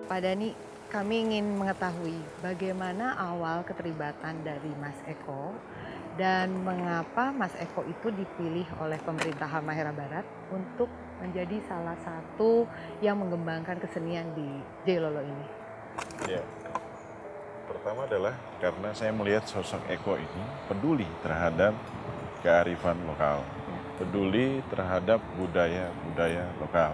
Pak Dani, kami ingin mengetahui bagaimana awal keterlibatan dari Mas Eko dan mengapa Mas Eko itu dipilih oleh pemerintah Halmahera Barat untuk menjadi salah satu yang mengembangkan kesenian di Jailolo ini. Ya, pertama adalah karena saya melihat sosok Eko ini peduli terhadap kearifan lokal, peduli terhadap budaya-budaya lokal.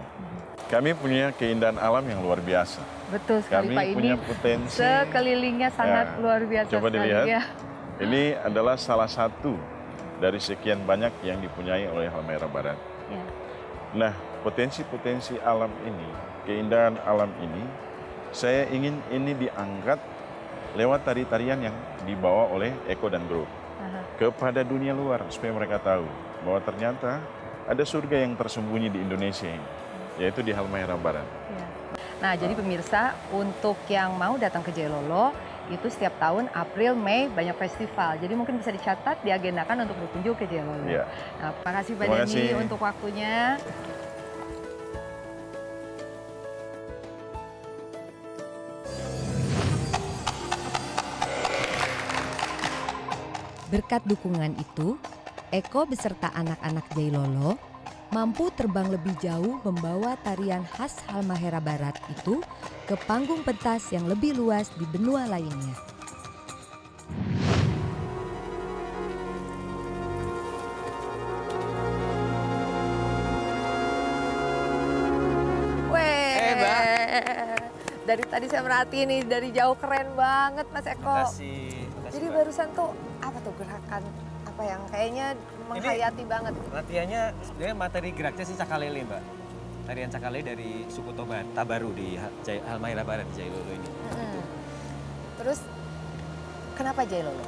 Kami punya keindahan alam yang luar biasa. Betul sekali Kami Pak, punya ini potensi. sekelilingnya sangat luar biasa Coba sekali dilihat. ya. Ini adalah salah satu dari sekian banyak yang dipunyai oleh Halmahera Barat. Ya. Nah, potensi-potensi alam ini, keindahan alam ini, saya ingin ini diangkat lewat tari-tarian yang dibawa oleh Eko dan Bro kepada dunia luar supaya mereka tahu bahwa ternyata ada surga yang tersembunyi di Indonesia ini, yaitu di Halmahera Barat. Ya. Nah, jadi pemirsa, untuk yang mau datang ke Jailolo, itu setiap tahun April, Mei banyak festival. Jadi mungkin bisa dicatat, diagendakan untuk berkunjung ke Jailolo. Ya. Nah, terima kasih Pak Terima Dani kasih. untuk waktunya. Berkat dukungan itu, Eko beserta anak-anak Jailolo mampu terbang lebih jauh membawa tarian khas Halmahera Barat itu ke panggung pentas yang lebih luas di benua lainnya. Weh, Mbak. dari tadi saya merhatiin nih, dari jauh keren banget Mas Eko. Makasih Jadi Mbak. barusan tuh apa tuh gerakan apa yang kayaknya menghayati banget? Latihannya sebenarnya materi geraknya sih cakalele Mbak. Tarian cakalele dari suku Tabaru di Halmahera Barat di Jailolo ini. Terus kenapa Jailolo?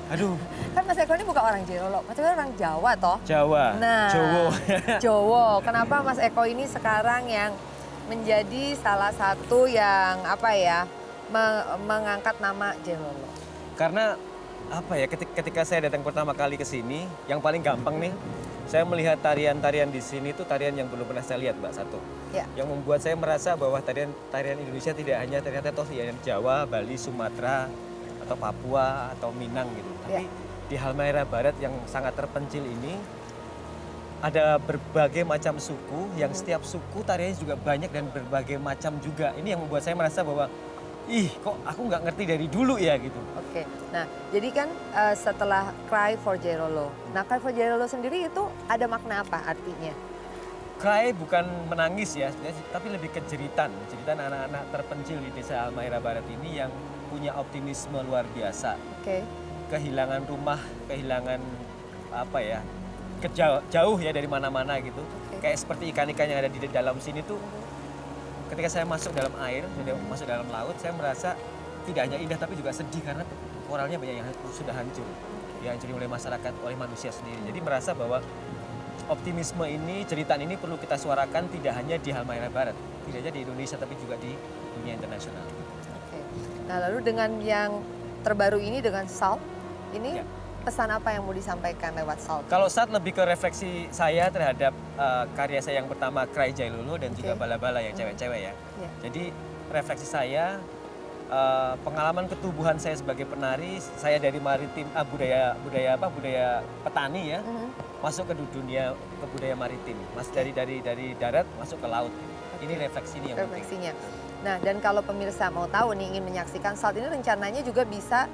Aduh, Kan Mas Eko ini bukan orang Jailolo, Mas Eko orang Jawa toh. Jawa, Nah, Jowo. Jowo. Kenapa Mas Eko ini sekarang yang menjadi salah satu yang apa ya mengangkat nama Jailolo? Karena apa ya, ketika saya datang pertama kali ke sini, yang paling gampang nih, saya melihat tarian-tarian di sini tuh tarian yang belum pernah saya lihat Mbak, satu. Ya. Yang membuat saya merasa bahwa tarian Indonesia tidak hanya ternyata toh yang Jawa, Bali, Sumatera, atau Papua, atau Minang gitu. Tapi di Halmahera Barat yang sangat terpencil ini, ada berbagai macam suku, yang setiap suku tariannya juga banyak dan berbagai macam juga. Ini yang membuat saya merasa bahwa, ih kok aku nggak ngerti dari dulu ya gitu. Oke, nah jadi kan setelah Cry for Jailolo, nah Cry for Jailolo sendiri itu ada makna apa artinya? Cry bukan menangis ya, tapi lebih ke jeritan anak-anak terpencil di desa Halmahera Barat ini yang punya optimisme luar biasa. Oke. Kehilangan rumah, kehilangan apa ya, jauh ya dari mana-mana gitu. Kayak seperti ikan-ikan yang ada di dalam sini tuh, ketika saya masuk dalam air, masuk dalam laut, saya merasa tidak hanya indah tapi juga sedih karena koralnya banyak yang sudah hancur. Dihancuri oleh masyarakat, oleh manusia sendiri. Jadi merasa bahwa optimisme ini, ceritaan ini perlu kita suarakan tidak hanya di Halmahera Barat, tidak hanya di Indonesia tapi juga di dunia internasional. Oke. Nah lalu dengan yang terbaru ini dengan Salt, ini Ya. pesan apa yang mau disampaikan lewat Salt? Kalau saat lebih ke refleksi saya terhadap karya saya yang pertama Cry Jailolo dan juga Oke. Bala-Bala yang cewek-cewek ya. Ya. Jadi refleksi saya, pengalaman ketubuhan saya sebagai penari, saya dari maritim budaya petani ya, masuk ke dunia ke budaya maritim, dari darat masuk ke laut. Ini refleksi ini yang penting. Refleksinya. Nah dan kalau pemirsa mau tahu nih ingin menyaksikan Salt ini rencananya juga bisa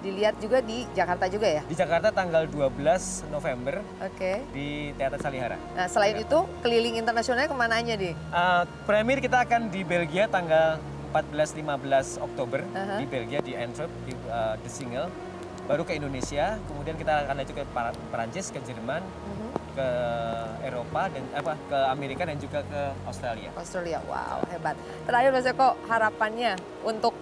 dilihat juga di Jakarta juga ya? Di Jakarta tanggal 12 November Oke. di Teater Salihara. Nah selain itu keliling internasionalnya kemana aja nih? Premier kita akan di Belgia tanggal 14-15 Oktober Aha. di Belgia di Antwerp di The Single. Baru ke Indonesia, kemudian kita akan lanjut ke Perancis, ke Jerman, ke Eropa dan ke Amerika dan juga ke Australia. Australia, wow hebat. Terakhir Mas Eko harapannya untuk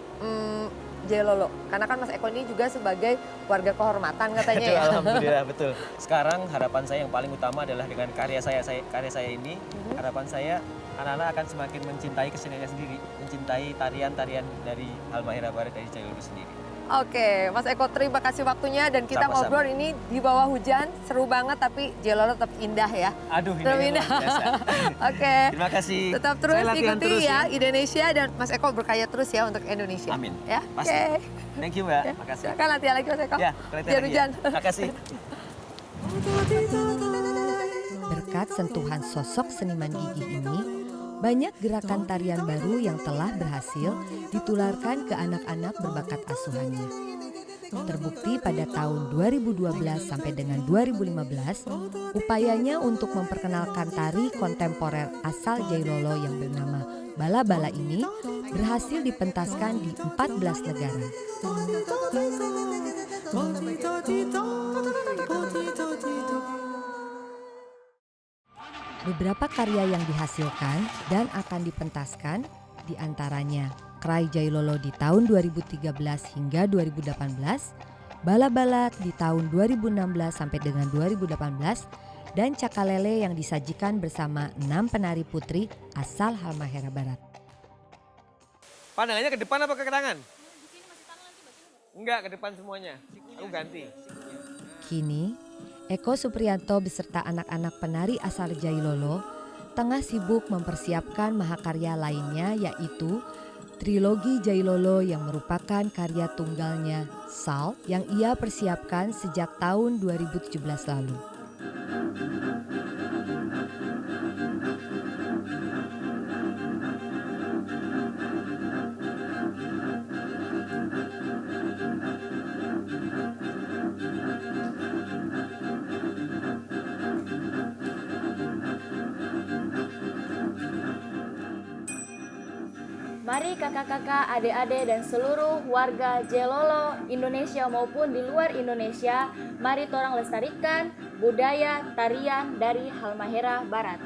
Jailolo, karena kan Mas Eko ini juga sebagai warga kehormatan katanya Betul, ya. alhamdulillah betul. Sekarang harapan saya yang paling utama adalah dengan karya saya ini, harapan saya anak-anak akan semakin mencintai keseniannya sendiri, mencintai tarian-tarian dari Halmahera Barat dari Jailolo sendiri. Oke, Mas Eko terima kasih waktunya dan kita Sama-sama. ngobrol ini di bawah hujan, seru banget tapi Jailolo tetap indah ya. Aduh, Tetap indahnya indah. luar biasa. Oke. Terima kasih. Tetap terus Saya latihan ikuti terus ya Indonesia dan Mas Eko berkarya terus ya untuk Indonesia. Amin. Ya. Pasti. Oke. Thank you, Mbak. Makasih. Silakan latihan lagi Mas Eko. Ya, latihan Biar lagi hujan. ya. Makasih. Berkat sentuhan sosok seniman gigih ini, banyak gerakan tarian baru yang telah berhasil ditularkan ke anak-anak berbakat asuhannya. Terbukti pada tahun 2012 sampai dengan 2015, upayanya untuk memperkenalkan tari kontemporer asal Jailolo yang bernama Bala Bala ini berhasil dipentaskan di 14 negara. Beberapa karya yang dihasilkan dan akan dipentaskan diantaranya Krai Jailolo di tahun 2013 hingga 2018, Bala Bala di tahun 2016 sampai dengan 2018, dan Cakalele yang disajikan bersama 6 penari putri asal Halmahera Barat. Pandangannya ke depan apa ke tangan? Enggak, ke depan semuanya. Aku ganti. Kini, Eko Supriyanto beserta anak-anak penari asal Jailolo tengah sibuk mempersiapkan mahakarya lainnya, yaitu Trilogi Jailolo yang merupakan karya tunggalnya Sal yang ia persiapkan sejak tahun 2017 lalu. Mari kakak-kakak, adik-adik, dan seluruh warga Jailolo Indonesia maupun di luar Indonesia, mari torang lestarikan budaya tarian dari Halmahera Barat.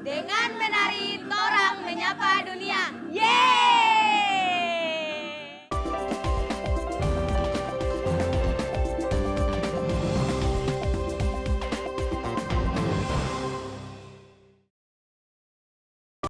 Dengan menari, torang menyapa dunia. Yeay!